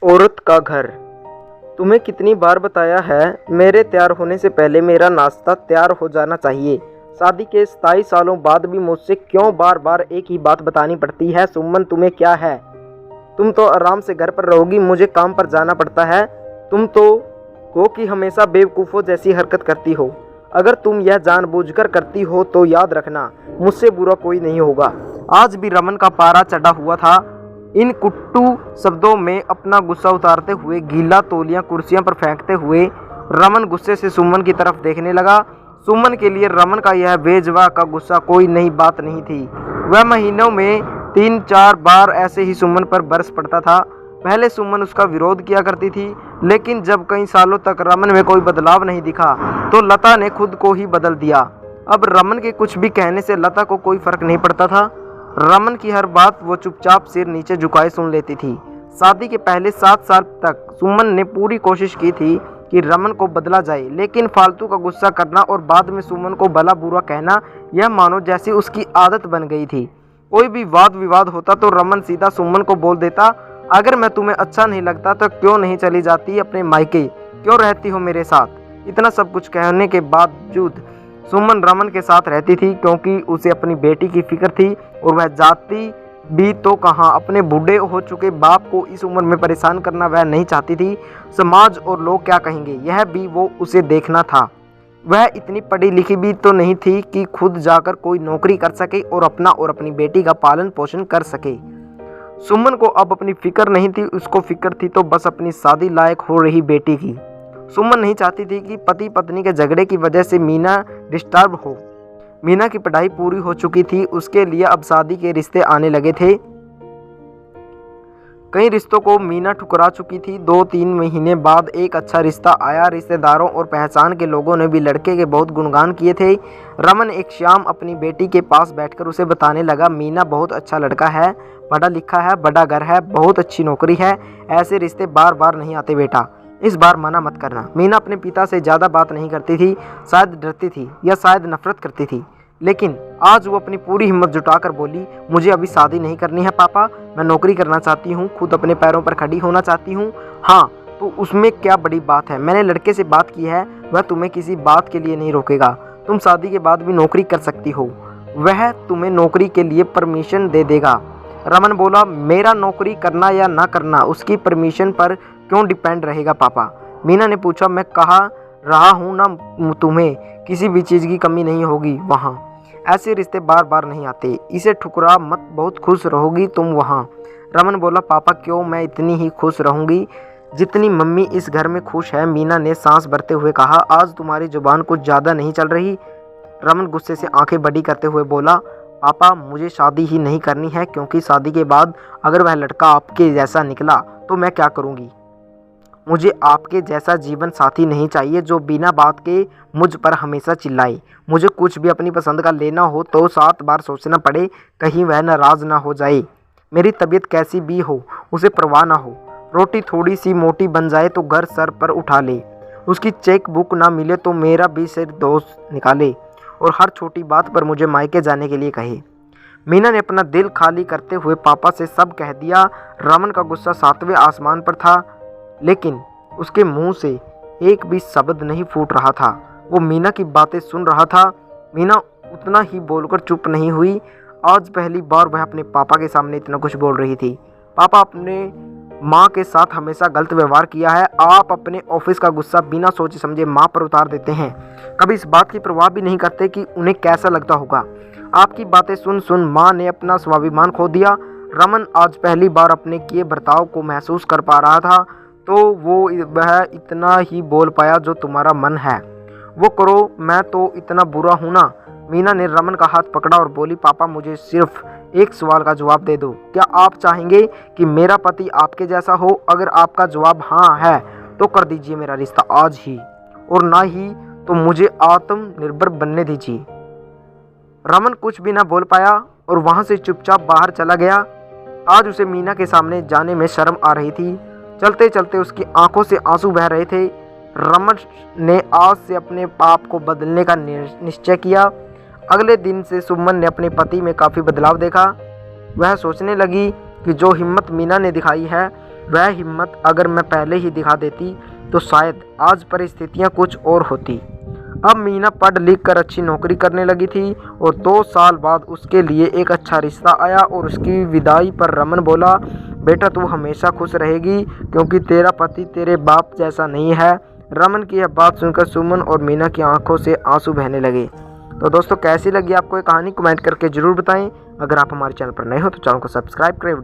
औरत का घर। तुम्हें कितनी बार बताया है, मेरे तैयार होने से पहले मेरा नाश्ता तैयार हो जाना चाहिए। शादी के 27 सालों बाद भी मुझसे क्यों बार बार एक ही बात बतानी पड़ती है? सुमन, तुम्हें क्या है? तुम तो आराम से घर पर रहोगी, मुझे काम पर जाना पड़ता है। तुम तो हो कि हमेशा बेवकूफ़ों जैसी हरकत करती हो। अगर तुम यह जानबूझकर करती हो तो याद रखना, मुझसे बुरा कोई नहीं होगा। आज भी रमन का पारा चढ़ा हुआ था। इन कुट्टू शब्दों में अपना गुस्सा उतारते हुए, गीला तौलिया कुर्सियों पर फेंकते हुए रमन गुस्से से सुमन की तरफ देखने लगा। सुमन के लिए रमन का यह बेजवा का गुस्सा कोई नई बात नहीं थी। वह महीनों में 3-4 बार ऐसे ही सुमन पर बरस पड़ता था। पहले सुमन उसका विरोध किया करती थी, लेकिन जब कई सालों तक रमन में कोई बदलाव नहीं दिखा तो लता ने खुद को ही बदल दिया। अब रमन के कुछ भी कहने से लता को कोई फर्क नहीं पड़ता था। रमन की हर बात वो चुपचाप सिर नीचे झुकाए सुन लेती थी। शादी के पहले 7 साल तक सुमन ने पूरी कोशिश की थी कि रमन को बदला जाए, लेकिन फालतू का गुस्सा करना और बाद में सुमन को भला बुरा कहना, यह मानो जैसी उसकी आदत बन गई थी। कोई भी वाद विवाद होता तो रमन सीधा सुमन को बोल देता, अगर मैं तुम्हें अच्छा नहीं लगता तो क्यों नहीं चली जाती अपने मायके, क्यों रहती हो मेरे साथ? इतना सब कुछ कहने के बावजूद सुमन रमन के साथ रहती थी, क्योंकि उसे अपनी बेटी की फिक्र थी। और वह जाती भी तो कहाँ, अपने बूढ़े हो चुके बाप को इस उम्र में परेशान करना वह नहीं चाहती थी। समाज और लोग क्या कहेंगे, यह भी वो उसे देखना था। वह इतनी पढ़ी लिखी भी तो नहीं थी कि खुद जाकर कोई नौकरी कर सके और अपना और अपनी बेटी का पालन पोषण कर सके। सुमन को अब अपनी फिक्र नहीं थी, उसको फिक्र थी तो बस अपनी शादी लायक हो रही बेटी की। सुमन नहीं चाहती थी कि पति पत्नी के झगड़े की वजह से मीना डिस्टर्ब हो। मीना की पढ़ाई पूरी हो चुकी थी, उसके लिए अब शादी के रिश्ते आने लगे थे। कई रिश्तों को मीना ठुकरा चुकी थी। 2-3 महीने बाद एक अच्छा रिश्ता आया। रिश्तेदारों और पहचान के लोगों ने भी लड़के के बहुत गुणगान किए थे। रमन एक शाम अपनी बेटी के पास बैठकर उसे बताने लगा, मीना बहुत अच्छा लड़का है, पढ़ा लिखा है, बड़ा घर है, बहुत अच्छी नौकरी है। ऐसे रिश्ते बार बार नहीं आते बेटा, इस बार मना मत करना। मीना अपने पिता से ज़्यादा बात नहीं करती थी, शायद डरती थी या शायद नफरत करती थी, लेकिन आज वो अपनी पूरी हिम्मत जुटाकर बोली, मुझे अभी शादी नहीं करनी है पापा, मैं नौकरी करना चाहती हूँ, खुद अपने पैरों पर खड़ी होना चाहती हूँ। हाँ, तो उसमें क्या बड़ी बात है? मैंने लड़के से बात की है, वह तुम्हें किसी बात के लिए नहीं रोकेगा। तुम शादी के बाद भी नौकरी कर सकती हो, वह तुम्हें नौकरी के लिए परमिशन दे देगा। रमन बोला, मेरा नौकरी करना या ना करना उसकी परमिशन पर क्यों डिपेंड रहेगा पापा? मीना ने पूछा, मैं कहा रहा हूँ ना, तुम्हें किसी भी चीज़ की कमी नहीं होगी वहाँ। ऐसे रिश्ते बार बार नहीं आते, इसे ठुकरा मत, बहुत खुश रहोगी तुम वहाँ। रमन बोला, पापा क्यों, मैं इतनी ही खुश रहूँगी जितनी मम्मी इस घर में खुश है। मीना ने सांस भरते हुए कहा, आज तुम्हारी जुबान कुछ ज़्यादा नहीं चल रही? रमन गुस्से से आंखें बड़ी करते हुए बोला, पापा मुझे शादी ही नहीं करनी है, क्योंकि शादी के बाद अगर वह लड़का आपके जैसा निकला तो मैं क्या करूँगी? मुझे आपके जैसा जीवन साथी नहीं चाहिए जो बिना बात के मुझ पर हमेशा चिल्लाए। मुझे कुछ भी अपनी पसंद का लेना हो तो 7 बार सोचना पड़े, कहीं वह नाराज़ ना हो जाए। मेरी तबीयत कैसी भी हो उसे परवाह ना हो। रोटी थोड़ी सी मोटी बन जाए तो घर सर पर उठा ले, उसकी चेक बुक ना मिले तो मेरा भी सिर दोस्त निकाले, और हर छोटी बात पर मुझे मायके जाने के लिए कहे। मीना ने अपना दिल खाली करते हुए पापा से सब कह दिया। रमन का गुस्सा 7वें आसमान पर था, लेकिन उसके मुंह से एक भी शब्द नहीं फूट रहा था। वो मीना की बातें सुन रहा था। मीना उतना ही बोलकर चुप नहीं हुई। आज पहली बार वह अपने पापा के सामने इतना कुछ बोल रही थी। पापा, अपने माँ के साथ हमेशा गलत व्यवहार किया है। आप अपने ऑफिस का गुस्सा बिना सोचे समझे माँ पर उतार देते हैं, कभी इस बात की परवाह भी नहीं करते कि उन्हें कैसा लगता होगा। आपकी बातें सुन सुन माँ ने अपना स्वाभिमान खो दिया। रमन आज पहली बार अपने किए बर्ताव को महसूस कर पा रहा था, तो वह इतना ही बोल पाया, जो तुम्हारा मन है वो करो, मैं तो इतना बुरा हूँ ना? मीना ने रमन का हाथ पकड़ा और बोली, पापा मुझे सिर्फ एक सवाल का जवाब दे दो, क्या आप चाहेंगे कि मेरा पति आपके जैसा हो? अगर आपका जवाब हाँ है तो कर दीजिए मेरा रिश्ता आज ही, और ना ही तो मुझे आत्मनिर्भर बनने दीजिए। रमन कुछ भी ना बोल पाया और वहाँ से चुपचाप बाहर चला गया। आज उसे मीना के सामने जाने में शर्म आ रही थी। चलते चलते उसकी आंखों से आंसू बह रहे थे। रमन ने आज से अपने पाप को बदलने का निश्चय किया। अगले दिन से सुमन ने अपने पति में काफ़ी बदलाव देखा। वह सोचने लगी कि जो हिम्मत मीना ने दिखाई है वह हिम्मत अगर मैं पहले ही दिखा देती तो शायद आज परिस्थितियाँ कुछ और होती। अब मीना पढ़ लिख कर अच्छी नौकरी करने लगी थी और 2 साल बाद उसके लिए एक अच्छा रिश्ता आया और उसकी विदाई पर रमन बोला, बेटा तू हमेशा खुश रहेगी क्योंकि तेरा पति तेरे बाप जैसा नहीं है। रमन की यह बात सुनकर सुमन और मीना की आंखों से आंसू बहने लगे। तो दोस्तों कैसी लगी आपको ये कहानी कमेंट करके ज़रूर बताएं। अगर आप हमारे चैनल पर नए हो तो चैनल को सब्सक्राइब करें।